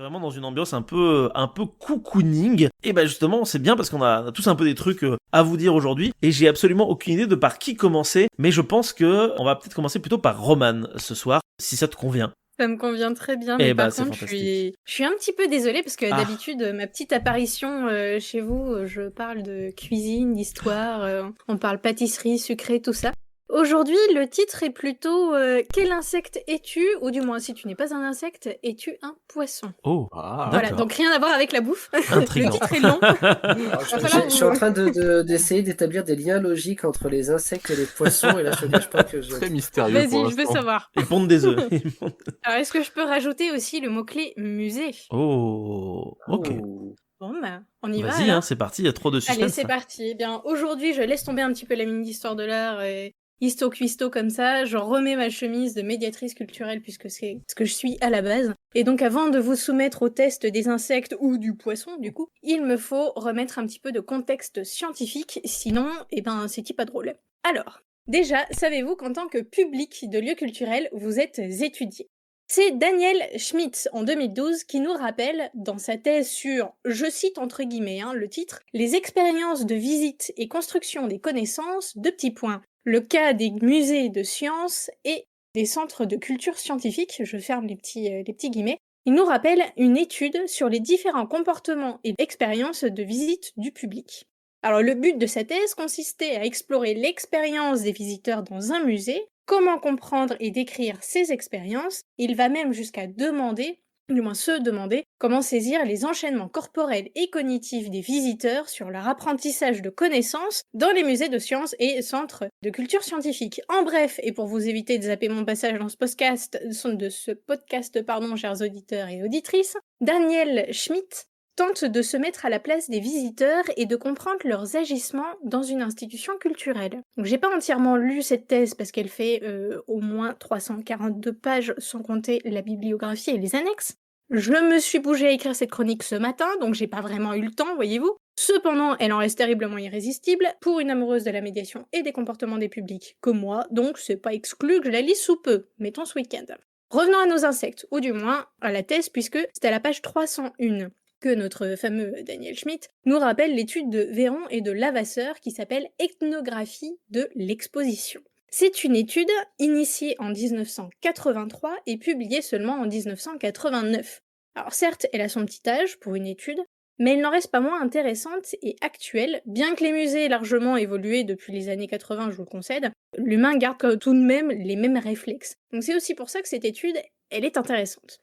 vraiment dans une ambiance un peu cocooning. Et bah justement, c'est bien parce qu'on a tous un peu des trucs à vous dire aujourd'hui. Et j'ai absolument aucune idée de par qui commencer. Mais je pense que on va peut-être commencer plutôt par Roman ce soir, si ça te convient. Ça me convient très bien, mais Eh bah par c'est contre, je fantastique. suis un petit peu désolée parce que Ah, d'habitude, ma petite apparition chez vous, je parle de cuisine, d'histoire, on parle pâtisserie, sucré, tout ça. Aujourd'hui, le titre est plutôt Quel insecte es-tu? Ou du moins, si tu n'es pas un insecte, es-tu un poisson? oh, Voilà, d'accord. donc rien à voir avec la bouffe. Le Intriguant. titre est long. Alors, Va falloir je suis en vous... train d'essayer d'établir des liens logiques entre les insectes et les poissons, et là, je te cache pas que je... Très mystérieux pour Vas-y, je veux l'instant. savoir. Ils pondent des œufs. Alors, est-ce que je peux rajouter aussi le mot-clé musée? Oh, ok. Oh. Bon, bah, on y va Vas-y, alors. hein, c'est parti, il y a trop de suspense. Allez, c'est parti. Eh bien, aujourd'hui, je laisse tomber un petit peu la mine d'histoire de l'art et histo-cuisto comme ça. Je remets ma chemise de médiatrice culturelle puisque c'est ce que je suis à la base. Et donc, avant de vous soumettre au test des insectes ou du poisson, du coup, il me faut remettre un petit peu de contexte scientifique. Sinon, eh ben, c'est pas drôle. Alors, déjà, savez-vous qu'en tant que public de lieux culturels, vous êtes étudié? C'est Daniel Schmitt en 2012 qui nous rappelle, dans sa thèse sur, je cite entre guillemets le titre, les expériences de visite et construction des connaissances, deux petits points, le cas des musées de sciences et des centres de culture scientifique, je ferme les petits guillemets, il nous rappelle une étude sur les différents comportements et expériences de visite du public. Alors le but de sa thèse consistait à explorer l'expérience des visiteurs dans un musée, comment comprendre et décrire ces expériences. Il va même jusqu'à demander, du moins se demander, comment saisir les enchaînements corporels et cognitifs des visiteurs sur leur apprentissage de connaissances dans les musées de sciences et centres de culture scientifique. En bref, et pour vous éviter de zapper mon passage dans ce podcast, chers auditeurs et auditrices, Daniel Schmitt tente de se mettre à la place des visiteurs et de comprendre leurs agissements dans une institution culturelle. Donc j'ai pas entièrement lu cette thèse parce qu'elle fait au moins 342 pages sans compter la bibliographie et les annexes. Je me suis bougée à écrire cette chronique ce matin, donc j'ai pas vraiment eu le temps, voyez-vous. Cependant, elle en reste terriblement irrésistible pour une amoureuse de la médiation et des comportements des publics comme moi, donc c'est pas exclu que je la lise sous peu, mettons ce week-end. Revenons à nos insectes, ou du moins à la thèse puisque c'est à la page 301 que notre fameux Daniel Schmitt nous rappelle l'étude de Véron et de Lavasseur qui s'appelle Ethnographie de l'exposition. C'est une étude initiée en 1983 et publiée seulement en 1989. Alors certes, elle a son petit âge pour une étude, mais elle n'en reste pas moins intéressante et actuelle, bien que les musées aient largement évolué depuis les années 80, je vous le concède, l'humain garde tout de même les mêmes réflexes. Donc c'est aussi pour ça que cette étude, elle est intéressante.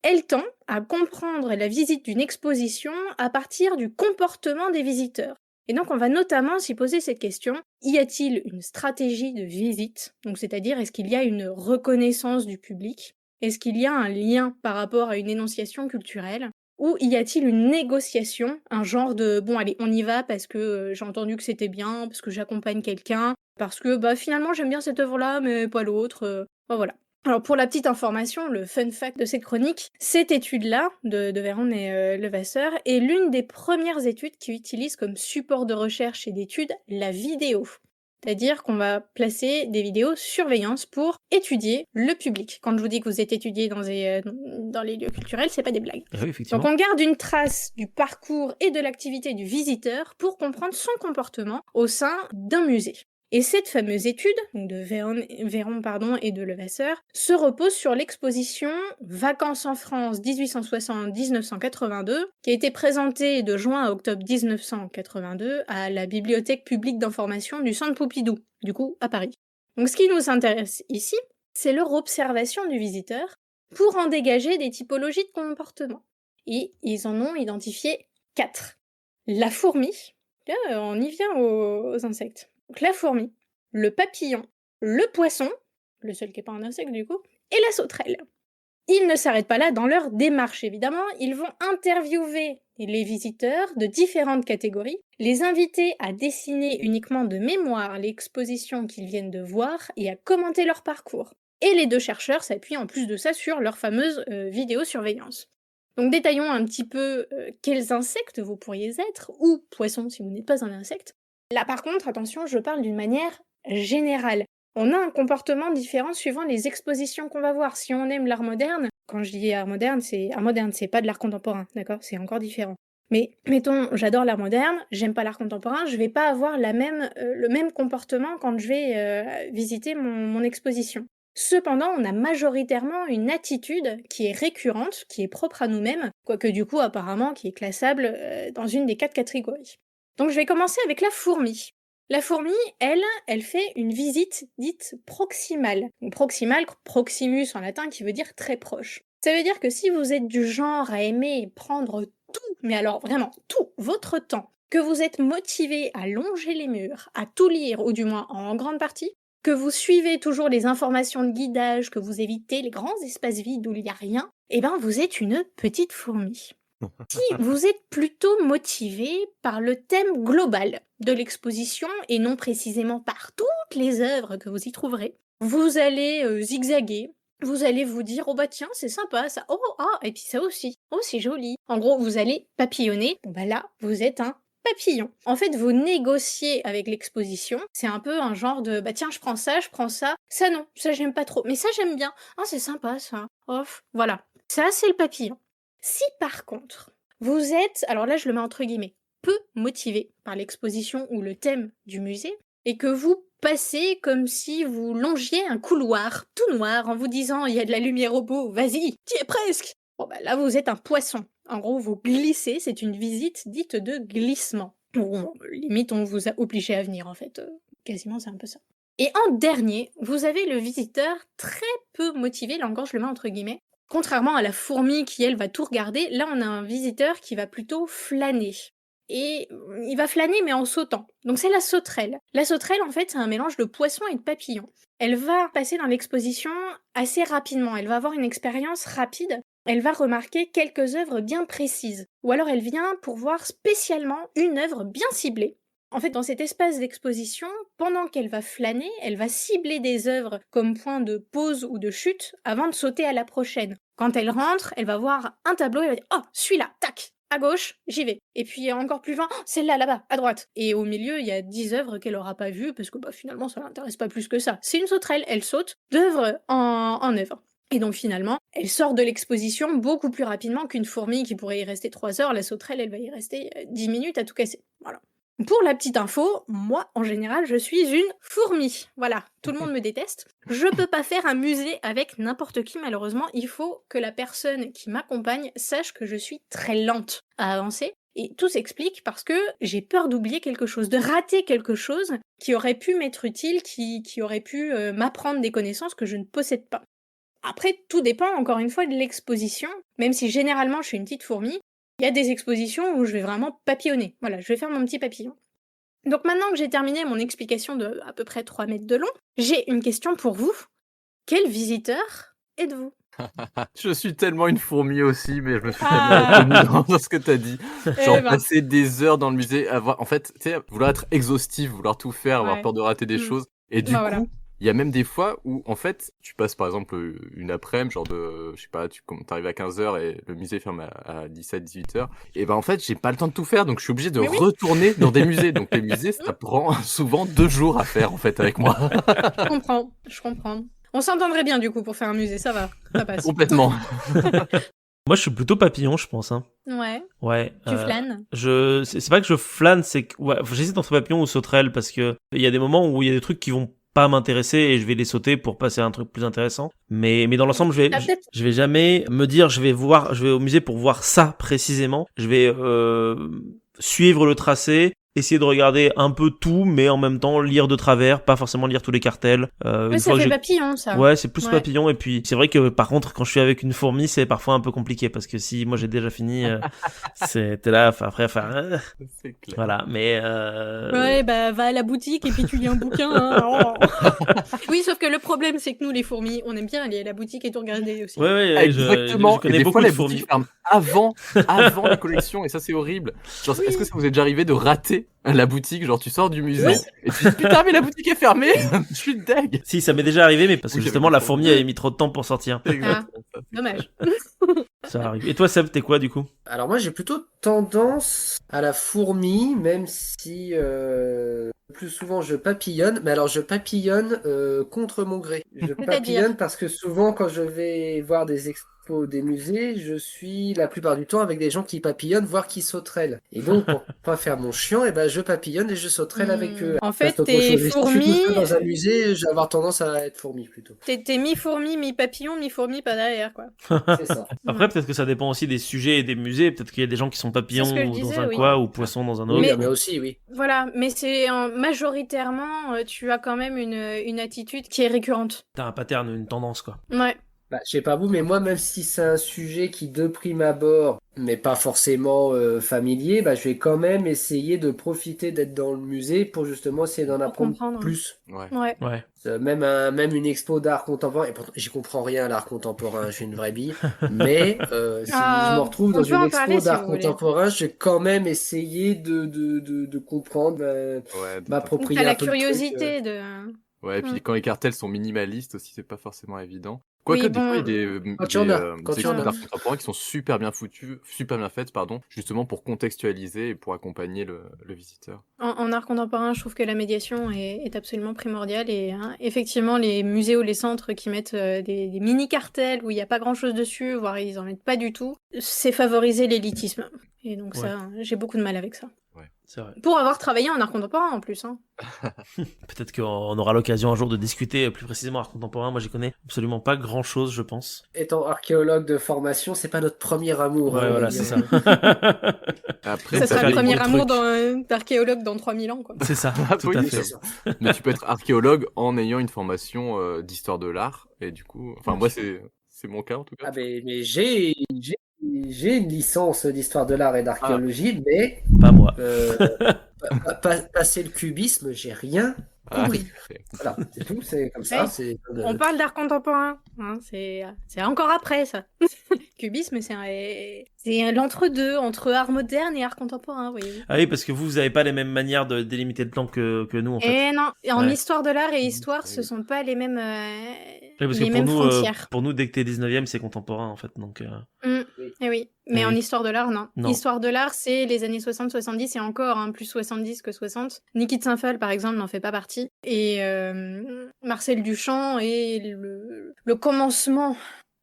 Elle tend à comprendre la visite d'une exposition à partir du comportement des visiteurs. Et donc on va notamment s'y poser cette question, y a-t-il une stratégie de visite? Donc c'est-à-dire est-ce qu'il y a une reconnaissance du public? Est-ce qu'il y a un lien par rapport à une énonciation culturelle? Ou y a-t-il une négociation, un genre de bon allez on y va parce que j'ai entendu que c'était bien, parce que j'accompagne quelqu'un, parce que finalement j'aime bien cette œuvre-là mais pas l'autre, voilà. Alors pour la petite information, le fun fact de cette chronique, cette étude-là, de Véron et Levasseur, est l'une des premières études qui utilise comme support de recherche et d'étude la vidéo. C'est-à-dire qu'on va placer des vidéos surveillance pour étudier le public. Quand je vous dis que vous êtes étudié dans les lieux culturels, c'est pas des blagues. Oui, effectivement. Donc on garde une trace du parcours et de l'activité du visiteur pour comprendre son comportement au sein d'un musée. Et cette fameuse étude, donc de Véron et de Levasseur, se repose sur l'exposition Vacances en France 1860-1982, qui a été présentée de juin à octobre 1982 à la Bibliothèque publique d'information du Centre Pompidou, du coup à Paris. Donc ce qui nous intéresse ici, c'est leur observation du visiteur pour en dégager des typologies de comportement. Et ils en ont identifié 4. La fourmi, là, on y vient aux insectes. Donc la fourmi, le papillon, le poisson, le seul qui n'est pas un insecte du coup, et la sauterelle. Ils ne s'arrêtent pas là dans leur démarche évidemment, ils vont interviewer les visiteurs de différentes catégories, les inviter à dessiner uniquement de mémoire l'exposition qu'ils viennent de voir et à commenter leur parcours. Et les deux chercheurs s'appuient en plus de ça sur leur fameuse vidéosurveillance. Donc détaillons un petit peu quels insectes vous pourriez être, ou poissons si vous n'êtes pas un insecte. Là par contre, attention, je parle d'une manière générale. on a un comportement différent suivant les expositions qu'on va voir. Si on aime l'art moderne, quand je dis art moderne, c'est pas de l'art contemporain, d'accord? C'est encore différent. Mais mettons, j'adore l'art moderne, j'aime pas l'art contemporain, je vais pas avoir le même comportement quand je vais visiter mon exposition. Cependant, on a majoritairement une attitude qui est récurrente, qui est propre à nous-mêmes, quoique du coup apparemment qui est classable dans une des 4 catégories. Donc je vais commencer avec la fourmi. La fourmi, elle fait une visite dite proximale. Donc proximale, proximus en latin, qui veut dire très proche. Ça veut dire que si vous êtes du genre à aimer prendre tout, mais alors vraiment tout, votre temps, que vous êtes motivé à longer les murs, à tout lire, ou du moins en grande partie, que vous suivez toujours les informations de guidage, que vous évitez les grands espaces vides où il n'y a rien, eh ben vous êtes une petite fourmi. Si vous êtes plutôt motivé par le thème global de l'exposition et non précisément par toutes les œuvres que vous y trouverez, vous allez zigzaguer, vous allez vous dire « Oh bah tiens, c'est sympa ça, oh ah, et puis ça aussi, oh c'est joli ». En gros, vous allez papillonner, bon bah là, vous êtes un papillon. En fait, vous négociez avec l'exposition, c'est un peu un genre de « Bah tiens, je prends ça non, ça j'aime pas trop, mais ça j'aime bien, ah c'est sympa ça, off ». Voilà, ça c'est le papillon. Si par contre, vous êtes, alors là je le mets entre guillemets, peu motivé par l'exposition ou le thème du musée, et que vous passez comme si vous longiez un couloir tout noir en vous disant il y a de la lumière au bout, vas-y, t'y es presque. Bon bah là vous êtes un poisson. En gros vous glissez, c'est une visite dite de glissement. Bon, limite on vous a obligé à venir en fait, quasiment c'est un peu ça. Et en dernier, vous avez le visiteur très peu motivé, là encore je le mets entre guillemets. Contrairement à la fourmi qui, elle, va tout regarder, là on a un visiteur qui va plutôt flâner. Et il va flâner mais en sautant. Donc c'est la sauterelle. La sauterelle, en fait, c'est un mélange de poisson et de papillon. Elle va passer dans l'exposition assez rapidement, elle va avoir une expérience rapide, elle va remarquer quelques œuvres bien précises. Ou alors elle vient pour voir spécialement une œuvre bien ciblée. En fait, dans cet espace d'exposition, pendant qu'elle va flâner, elle va cibler des œuvres comme point de pause ou de chute avant de sauter à la prochaine. Quand elle rentre, elle va voir un tableau et elle va dire « Oh, celui-là, tac, à gauche, j'y vais. » Et puis encore plus loin, oh, celle-là, là-bas, à droite. Et au milieu, il y a 10 œuvres qu'elle aura pas vues parce que finalement, ça l'intéresse pas plus que ça. C'est une sauterelle, elle saute d'œuvre en œuvre. Et donc finalement, elle sort de l'exposition beaucoup plus rapidement qu'une fourmi qui pourrait y rester 3 heures. La sauterelle, elle va y rester 10 minutes à tout casser. Voilà. Pour la petite info, moi, en général, je suis une fourmi. Voilà, tout le monde me déteste. Je peux pas faire un musée avec n'importe qui, malheureusement. Il faut que la personne qui m'accompagne sache que je suis très lente à avancer. Et tout s'explique parce que j'ai peur d'oublier quelque chose, de rater quelque chose qui aurait pu m'être utile, qui aurait pu m'apprendre des connaissances que je ne possède pas. Après, tout dépend, encore une fois, de l'exposition. Même si généralement, je suis une petite fourmi, il y a des expositions où je vais vraiment papillonner. Voilà, je vais faire mon petit papillon. Donc maintenant que j'ai terminé mon explication de à peu près 3 mètres de long, j'ai une question pour vous. Quel visiteur êtes-vous ? Je suis tellement une fourmi aussi, mais je me suis tellement reconnu dans ce que t'as dit. Genre passer des heures dans le musée, en fait, tu sais, vouloir être exhaustif, vouloir tout faire, avoir peur de rater des choses. Et du coup, voilà. Il y a même des fois où, en fait, tu passes par exemple une après-midi, genre de, je sais pas, t'arrives à 15h et le musée ferme à 17-18h. Et ben en fait, j'ai pas le temps de tout faire, donc je suis obligé de retourner dans des musées. Donc les musées, ça prend souvent 2 jours à faire, en fait, avec moi. Je comprends. On s'entendrait bien, du coup, pour faire un musée, ça va, ça passe. Complètement. Moi, je suis plutôt papillon, je pense. Hein. Ouais. Tu flânes. C'est pas que je flâne, c'est que j'hésite entre papillon ou sauterelle parce que il y a des moments où il y a des trucs qui vont pas m'intéresser et je vais les sauter pour passer à un truc plus intéressant. Mais dans l'ensemble, je vais jamais me dire je vais au musée pour voir ça précisément. Je vais suivre le tracé, essayer de regarder un peu tout, mais en même temps lire de travers, pas forcément lire tous les cartels. Mais ça fait papillon, ça. Ouais, c'est plus papillon. Et puis c'est vrai que par contre, quand je suis avec une fourmi, c'est parfois un peu compliqué parce que si moi j'ai déjà fini, t'es là, après, c'est clair. Voilà, mais ouais, bah va à la boutique et puis tu lis un bouquin. Hein. Oui, sauf que le problème, c'est que nous, les fourmis, on aime bien aller à la boutique et tout regarder aussi. Ouais, exactement. Je connais des beaucoup fois, de les fourmis. boutiques ferment avant les collections et ça, c'est horrible. Genre, est-ce que ça vous est déjà arrivé de rater la boutique, genre tu sors du musée et tu dis putain mais la boutique est fermée, je suis deg. Si, ça m'est déjà arrivé, mais parce que justement la fourmi avait mis trop de temps pour sortir. Dommage. Ça arrive. Et toi, Seb, t'es quoi du coup? Alors moi, j'ai plutôt tendance à la fourmi, même si le plus souvent je papillonne. Mais alors, je papillonne contre mon gré. Je C'est-à-dire? papillonne parce que souvent, quand je vais voir des expos, des musées, je suis la plupart du temps avec des gens qui papillonnent, voire qui sauterellent. Et donc, pour pas faire mon chiant, et ben, je papillonne et je sauterelle avec eux. En Ça, fait, c'est autre t'es chose. Et si je suis tout fourmi, seul dans un musée, je vais avoir tendance à être fourmi plutôt. t'es mi-fourmi, mi-papillon, mi-fourmi pas derrière, quoi. C'est ça. Après, peut-être que ça dépend aussi des sujets et des musées. Peut-être qu'il y a des gens qui sont C'est ce que je papillons dans disais, un oui. coin ou poissons dans un Oui, autre. mais aussi, oui. Voilà, mais majoritairement, tu as quand même une attitude qui est récurrente. T'as un pattern, une tendance, quoi. Ouais. Bah, je sais pas vous, mais moi, même si c'est un sujet qui, de prime abord, n'est pas forcément familier, bah, je vais quand même essayer de profiter d'être dans le musée pour justement essayer d'en Pour apprendre comprendre. plus. Ouais. Ouais. Même une expo d'art contemporain, et pourtant, j'y comprends rien à l'art contemporain, je suis une vraie bille, mais si je me retrouve on dans peut une en expo parler si d'art vous voulez. contemporain, je vais quand même essayer de comprendre, m'approprier T'as la un peu le truc. curiosité de... Ouais, et puis quand les cartels sont minimalistes aussi, c'est pas forcément évident. Oui, Quoique, des fois, il y a bon, des Quand il y en a, quand il y expos en a. d'art contemporain qui sont super bien foutues, super bien faites, pardon, justement pour contextualiser et pour accompagner le visiteur. en art contemporain, je trouve que la médiation est absolument primordiale et effectivement, les musées ou les centres qui mettent des mini-cartels où il n'y a pas grand-chose dessus, voire ils en mettent pas du tout, c'est favoriser l'élitisme. Et donc Ouais. ça, j'ai beaucoup de mal avec ça. C'est vrai. Pour avoir travaillé en art contemporain en plus. Hein. Peut-être qu'on aura l'occasion un jour de discuter plus précisément art contemporain. Moi, j'y connais absolument pas grand-chose, je pense. Étant archéologue de formation, c'est pas notre premier amour. Ouais, hein, on va voilà, dire. c'est ça. Après, Ça ça sera fait le premier des amour trucs. d'archéologue dans 3000 ans. Quoi. C'est ça, Ah tout oui, à Oui, fait. c'est ça. mais tu peux être archéologue en ayant une formation d'histoire de l'art, et du coup, enfin, moi, c'est mon cas en tout cas. Ah mais j'ai une licence d'histoire de l'art et d'archéologie, mais Pas moi. passer le cubisme, j'ai rien Ah, compris. ok. Voilà, c'est tout, c'est comme ça. Ouais. C'est On parle d'art contemporain, hein, c'est encore après ça. Cubisme, c'est l'entre-deux, entre art moderne et art contemporain, voyez-vous. Ah oui, parce que vous avez pas les mêmes manières de délimiter le temps que nous, en fait. Et non, en Ouais. histoire de l'art et histoire, ce sont pas les mêmes, Oui, parce les que mêmes frontières. pour nous, dès que t'es 19e, c'est contemporain, en fait. Donc, Eh oui, mais Eh en oui. histoire de l'art, non. Non. Histoire de l'art, c'est les années 60-70 et encore, hein, plus 70 que 60. Niki de Saint-Phal, par exemple, n'en fait pas partie. Et Marcel Duchamp est le commencement,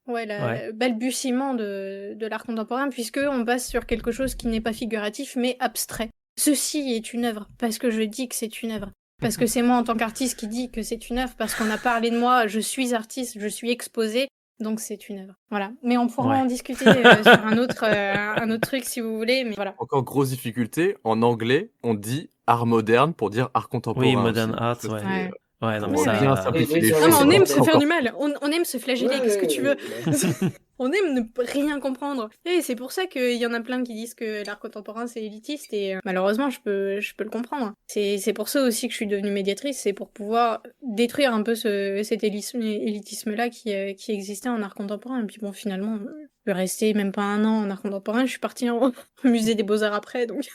le balbutiement de l'art contemporain, puisque on passe sur quelque chose qui n'est pas figuratif, mais abstrait. Ceci est une œuvre, parce que je dis que c'est une œuvre. Parce que c'est moi en tant qu'artiste qui dis que c'est une œuvre, parce qu'on a parlé de moi, je suis artiste, je suis exposée, donc c'est une œuvre. Voilà. Mais on pourra en discuter sur un autre truc si vous voulez, mais voilà. Encore grosse difficulté, en anglais, on dit art moderne pour dire art contemporain. Oui, modern aussi. art, Ça, ouais. c'est, Ouais, non, mais pour ça. bien simplifier les Non, Non, choses. mais on aime c'est se faire encore- du mal, on aime se flageller, qu'est-ce que tu veux On aime ne rien comprendre. Et c'est pour ça qu'il y en a plein qui disent que l'art contemporain c'est élitiste et malheureusement je peux le comprendre. C'est pour ça aussi que je suis devenue médiatrice, c'est pour pouvoir détruire un peu cet élitisme-là qui existait en art contemporain. Et puis bon, finalement, je vais rester même pas un an en art contemporain, je suis partie au musée des Beaux-Arts après, donc...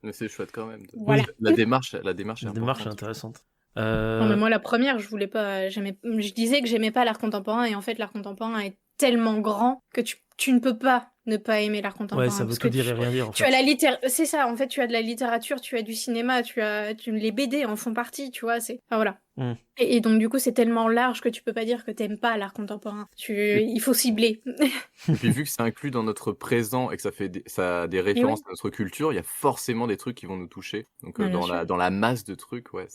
Mais c'est chouette quand même. Voilà. La démarche est La démarche est importante. intéressante. Non, mais moi, la première, je voulais pas, je disais que j'aimais pas l'art contemporain, et en fait, l'art contemporain est tellement grand que tu ne peux pas ne pas aimer l'art contemporain. Ouais, ça veut parce tout que dire et rien dire, en tu as fait. la littérature, c'est ça, en fait, tu as de la littérature, tu as du cinéma, les BD en font partie, tu vois, enfin, voilà. Mm. Et donc, du coup, c'est tellement large que tu peux pas dire que t'aimes pas l'art contemporain. Il faut cibler. Et puis vu que c'est inclus dans notre présent et que ça a des références à notre culture, il y a forcément des trucs qui vont nous toucher. Donc Ouais, bien sûr. dans la masse de trucs, ouais,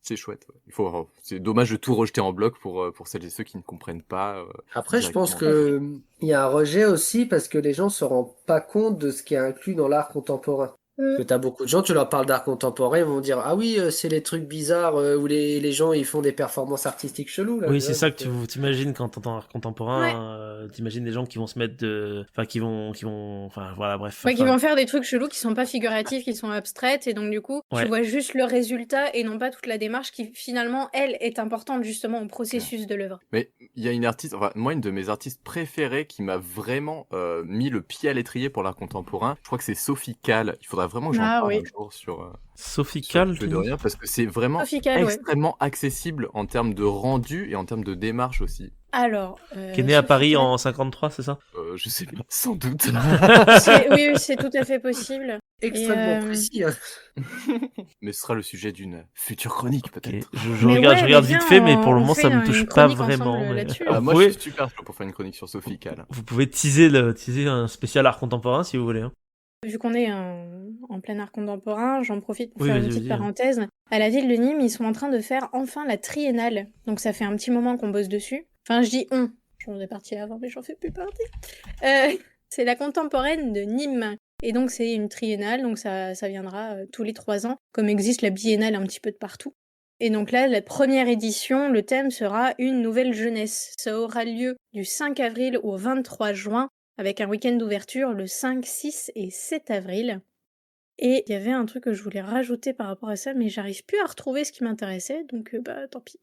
c'est chouette. Ouais. C'est dommage de tout rejeter en bloc pour celles et ceux qui ne comprennent pas. Après, je pense directement. que il y a un rejet aussi parce que les gens se rendent pas compte de ce qui est inclus dans l'art contemporain. Parce que t'as beaucoup de gens, tu leur parles d'art contemporain, ils vont dire ah oui, c'est les trucs bizarres où les gens ils font des performances artistiques cheloues là. Oui, tu c'est vois, ça donc, que tu t'imagines quand t'entends art contemporain. T'imagines des gens qui vont se mettre enfin, qui vont, enfin, voilà, bref. Ouais, qui Enfin, vont faire des trucs chelous qui sont pas figuratifs, qui sont abstraites, et donc du coup, Ouais. tu vois juste le résultat et non pas toute la démarche qui finalement, elle, est importante justement au processus de l'œuvre. Mais il y a une artiste, enfin, moi, une de mes artistes préférées qui m'a vraiment mis le pied à l'étrier pour l'art contemporain, je crois que c'est Sophie Calle. Il faudra vraiment que j'en Ah parle oui. un jour sur Sophie Calle, Peu de rien, parce que c'est vraiment Sophie Calle, ouais. extrêmement accessible en termes de rendu et en termes de démarche aussi. Alors, Qui est né à Paris en 53, c'est ça? Je sais pas, sans doute. Oui, c'est tout à fait possible. Extrêmement précis. Hein. Mais ce sera le sujet d'une future chronique, peut-être. Okay. Je regarde vite fait, mais pour le moment, ça me touche pas vraiment. Mais... moi, je suis super pour faire une chronique sur Sophie Calle. Vous pouvez teaser un spécial art contemporain si vous voulez. Hein. Vu qu'on est en plein art contemporain, j'en profite pour faire une petite parenthèse. À la ville de Nîmes, ils sont en train de faire enfin la triennale. Donc ça fait un petit moment qu'on bosse dessus. Enfin, je dis on. J'en ai parti avant, mais j'en fais plus partie. C'est la contemporaine de Nîmes. Et donc c'est une triennale, donc ça viendra tous les 3 ans, comme existe la biennale un petit peu de partout. Et donc là, la première édition, le thème sera une nouvelle jeunesse. Ça aura lieu du 5 avril au 23 juin, avec un week-end d'ouverture le 5, 6 et 7 avril. Et il y avait un truc que je voulais rajouter par rapport à ça, mais j'arrive plus à retrouver ce qui m'intéressait, donc tant pis.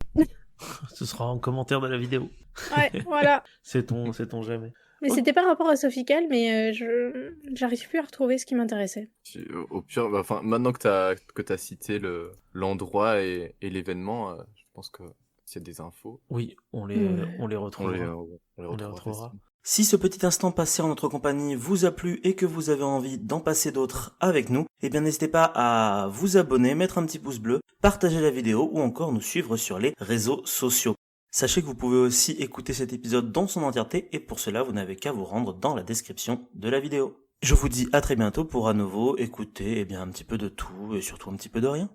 Ce sera en commentaire de la vidéo. Ouais, voilà. Sait-on jamais. Mais c'était pas rapport à Sophie Calle, mais j'arrive plus à retrouver ce qui m'intéressait. Au pire, maintenant que t'as cité l'endroit et l'événement, je pense que s'il y a des infos... Oui, on les retrouvera. On les retrouvera. Si ce petit instant passé en notre compagnie vous a plu et que vous avez envie d'en passer d'autres avec nous, eh bien n'hésitez pas à vous abonner, mettre un petit pouce bleu, partager la vidéo ou encore nous suivre sur les réseaux sociaux. Sachez que vous pouvez aussi écouter cet épisode dans son entièreté et pour cela vous n'avez qu'à vous rendre dans la description de la vidéo. Je vous dis à très bientôt pour à nouveau écouter un petit peu de tout et surtout un petit peu de rien.